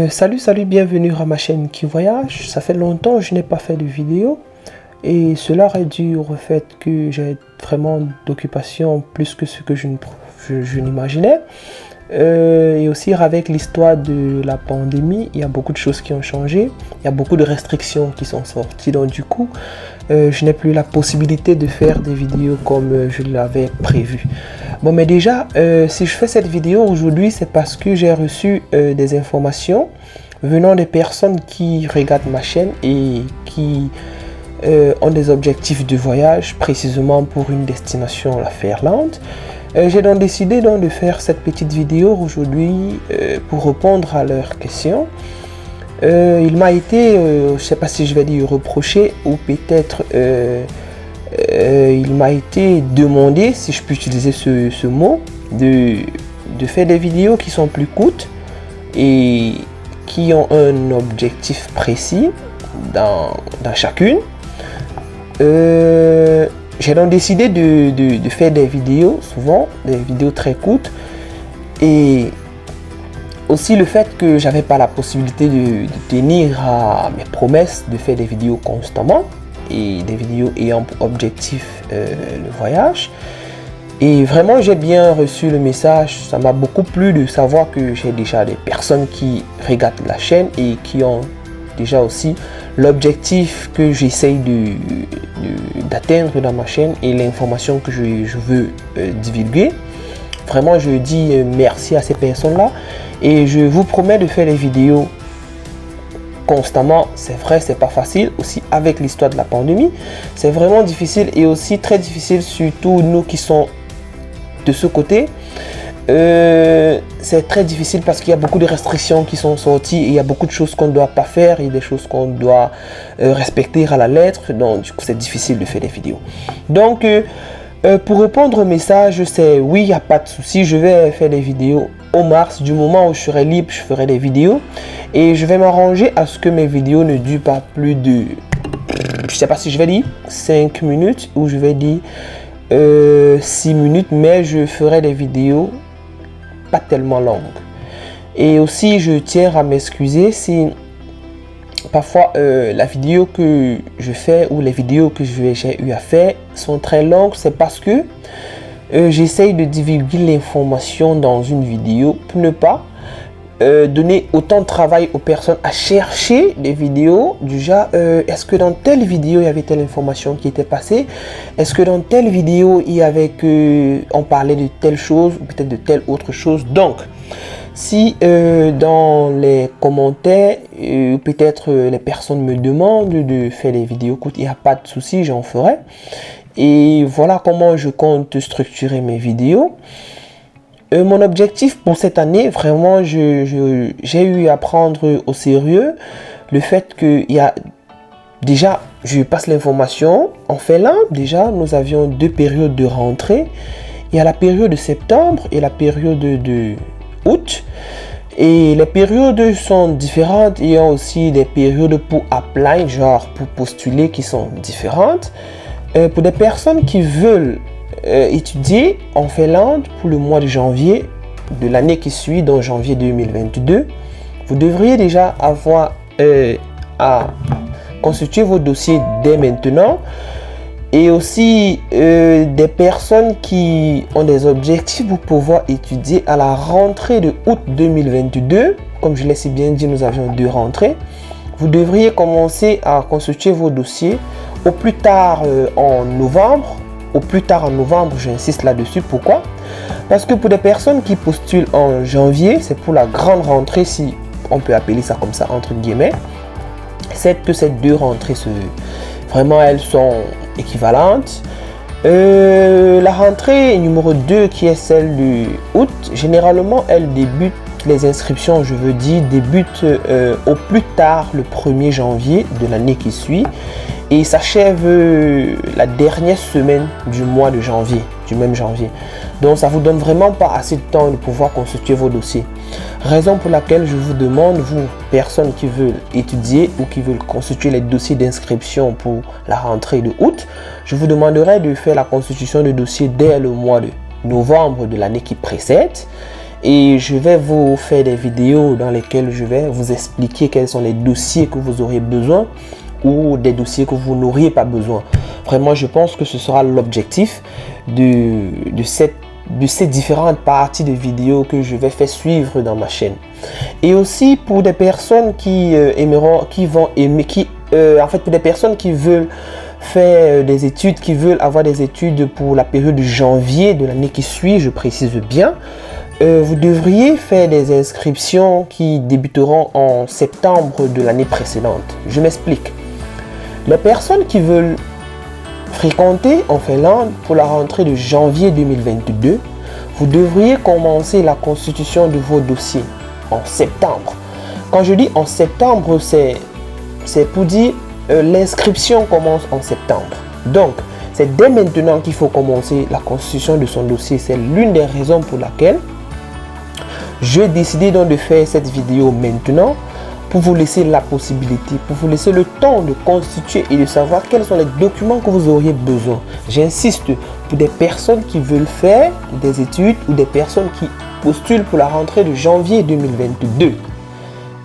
Salut, bienvenue à ma chaîne Qui Voyage. Ça fait longtemps que je n'ai pas fait de vidéo et cela est dû au fait que j'ai vraiment d'occupation plus que ce que je n'imaginais. Et aussi avec l'histoire de la pandémie, il y a beaucoup de choses qui ont changé, il y a beaucoup de restrictions qui sont sorties, donc du coup, je n'ai plus la possibilité de faire des vidéos comme je l'avais prévu. Bon, mais déjà, si je fais cette vidéo aujourd'hui, c'est parce que j'ai reçu des informations venant des personnes qui regardent ma chaîne et qui ont des objectifs de voyage, précisément pour une destination, la Finlande. J'ai donc décidé de faire cette petite vidéo aujourd'hui pour répondre à leurs questions. Il m'a été, je ne sais pas si je vais dire reproché ou peut-être il m'a été demandé, si je peux utiliser ce mot, de faire des vidéos qui sont plus courtes et qui ont un objectif précis dans chacune. J'ai donc décidé de faire des vidéos, souvent des vidéos très courtes, et aussi le fait que j'avais pas la possibilité de tenir à mes promesses de faire des vidéos constamment et des vidéos ayant pour objectif le voyage. Et vraiment j'ai bien reçu le message, ça m'a beaucoup plu de savoir que j'ai déjà des personnes qui regardent la chaîne et qui ont déjà aussi l'objectif que j'essaye d'atteindre dans ma chaîne et l'information que je veux divulguer. Vraiment, je dis merci à ces personnes-là et je vous promets de faire les vidéos constamment. C'est vrai, c'est pas facile aussi avec l'histoire de la pandémie. C'est vraiment difficile et aussi très difficile, surtout nous qui sommes de ce côté. C'est très difficile parce qu'il y a beaucoup de restrictions qui sont sorties et il y a beaucoup de choses qu'on ne doit pas faire et des choses qu'on doit respecter à la lettre, donc du coup c'est difficile de faire des vidéos. Donc pour répondre au message, c'est oui, il n'y a pas de souci, je vais faire des vidéos au mars. Du moment où je serai libre, je ferai des vidéos et je vais m'arranger à ce que mes vidéos ne durent pas plus de, je sais pas si je vais dire 5 minutes ou je vais dire 6 minutes, mais je ferai des vidéos pas tellement longue. Et aussi je tiens à m'excuser si parfois la vidéo que je fais ou les vidéos que j'ai eu à faire sont très longues. C'est parce que j'essaye de divulguer l'information dans une vidéo pour ne pas donner autant de travail aux personnes à chercher des vidéos du genre est-ce que dans telle vidéo il y avait telle information qui était passée, est-ce que dans telle vidéo il y avait on parlait de telle chose ou peut-être de telle autre chose. Donc si dans les commentaires peut-être les personnes me demandent de faire des vidéos courtes, il n'y a pas de souci, j'en ferai. Et voilà comment je compte structurer mes vidéos. Mon objectif pour cette année, vraiment, j'ai eu à prendre au sérieux le fait qu'il y a déjà, je passe l'information, en Finlande, déjà, nous avions 2 périodes de rentrée. Il y a la période de septembre et la période de août. Et les périodes sont différentes. Il y a aussi des périodes pour apply, genre pour postuler, qui sont différentes. Pour des personnes qui veulent étudier en Finlande pour le mois de janvier de l'année qui suit, donc janvier 2022, vous devriez déjà avoir à constituer vos dossiers dès maintenant. Et aussi des personnes qui ont des objectifs pour pouvoir étudier à la rentrée de août 2022. Comme je l'ai si bien dit, nous avions 2 rentrées. Vous devriez commencer à constituer vos dossiers au plus tard en novembre. Au plus tard en novembre, j'insiste là-dessus. Pourquoi? Parce que pour des personnes qui postulent en janvier, c'est pour la grande rentrée, si on peut appeler ça comme ça, entre guillemets. C'est que ces 2 rentrées, vraiment, elles sont équivalentes. La rentrée numéro 2, qui est celle du août, généralement, elle débute, les inscriptions, je veux dire, débutent au plus tard le 1er janvier de l'année qui suit. Et s'achève la dernière semaine du mois de janvier, du même janvier. Donc ça vous donne vraiment pas assez de temps de pouvoir constituer vos dossiers. Raison pour laquelle je vous demande, vous, personnes qui veulent étudier ou qui veulent constituer les dossiers d'inscription pour la rentrée de août, je vous demanderai de faire la constitution de dossier dès le mois de novembre de l'année qui précède. Et je vais vous faire des vidéos dans lesquelles je vais vous expliquer quels sont les dossiers que vous aurez besoin ou des dossiers que vous n'auriez pas besoin. Vraiment, je pense que ce sera l'objectif de ces différentes parties de vidéos que je vais faire suivre dans ma chaîne. Et aussi pour des personnes qui pour des personnes qui veulent faire des études, qui veulent avoir des études pour la période de janvier de l'année qui suit, je précise bien, vous devriez faire des inscriptions qui débuteront en septembre de l'année précédente. Je m'explique. Les personnes qui veulent fréquenter en Finlande pour la rentrée de janvier 2022, vous devriez commencer la constitution de vos dossiers en septembre. Quand je dis en septembre, c'est pour dire l'inscription commence en septembre. Donc, c'est dès maintenant qu'il faut commencer la constitution de son dossier. C'est l'une des raisons pour laquelle j'ai décidé donc de faire cette vidéo maintenant, pour vous laisser la possibilité, pour vous laisser le temps de constituer et de savoir quels sont les documents que vous auriez besoin. J'insiste, pour des personnes qui veulent faire des études ou des personnes qui postulent pour la rentrée de janvier 2022.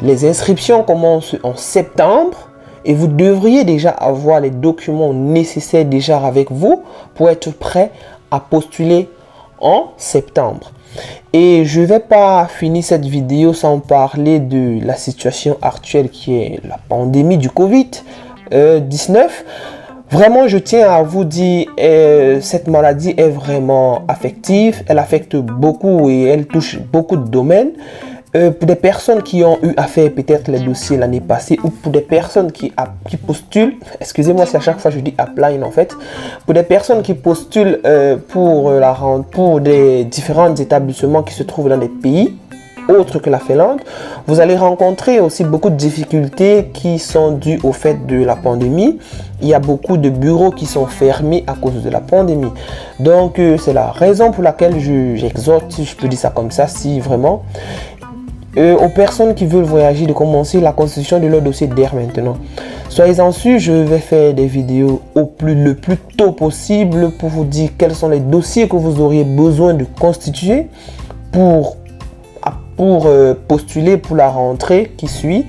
Les inscriptions commencent en septembre et vous devriez déjà avoir les documents nécessaires déjà avec vous pour être prêt à postuler en septembre. Et je ne vais pas finir cette vidéo sans parler de la situation actuelle qui est la pandémie du Covid-19. Vraiment, je tiens à vous dire, cette maladie est vraiment affective. Elle affecte beaucoup et elle touche beaucoup de domaines. Pour des personnes qui ont eu à faire peut-être les dossiers l'année passée ou pour des personnes qui postulent, excusez-moi si à chaque fois je dis apply en fait, pour des personnes qui postulent pour des différents établissements qui se trouvent dans des pays autres que la Finlande, vous allez rencontrer aussi beaucoup de difficultés qui sont dues au fait de la pandémie. Il y a beaucoup de bureaux qui sont fermés à cause de la pandémie. Donc c'est la raison pour laquelle j'exhorte, si je peux dire ça comme ça, si vraiment aux personnes qui veulent voyager de commencer la constitution de leur dossier dès maintenant. Soyez-en sûrs, je vais faire des vidéos le plus tôt possible pour vous dire quels sont les dossiers que vous auriez besoin de constituer pour postuler pour la rentrée qui suit.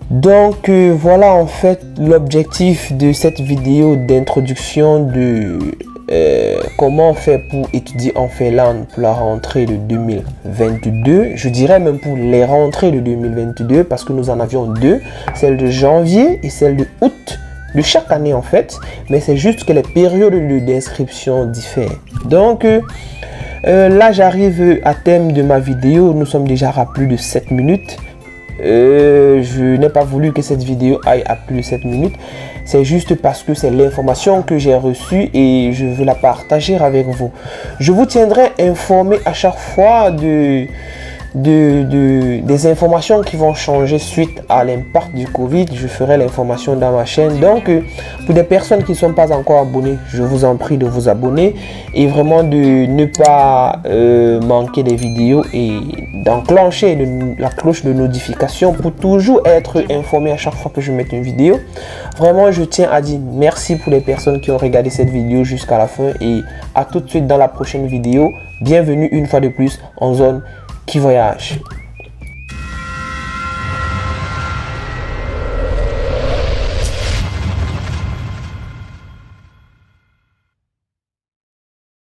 Donc voilà en fait l'objectif de cette vidéo d'introduction de comment faire pour étudier en Finlande pour la rentrée de 2022. Je dirais même pour les rentrées de 2022 parce que nous en avions deux, celle de janvier et celle de août de chaque année en fait, mais c'est juste que les périodes d'inscription diffèrent. Donc là j'arrive à terme de ma vidéo, nous sommes déjà à plus de 7 minutes. Je n'ai pas voulu que cette vidéo aille à plus de 7 minutes. C'est juste parce que c'est l'information que j'ai reçue et je veux la partager avec vous. Je vous tiendrai informé à chaque fois des informations qui vont changer suite à l'impact du Covid. Je ferai l'information dans ma chaîne. Donc, pour des personnes qui ne sont pas encore abonnées, je vous en prie de vous abonner et vraiment de ne pas manquer des vidéos et d'enclencher la cloche de notification pour toujours être informé à chaque fois que je mette une vidéo. Vraiment, je tiens à dire merci pour les personnes qui ont regardé cette vidéo jusqu'à la fin et à tout de suite dans la prochaine vidéo. Bienvenue une fois de plus en zone qui voyage.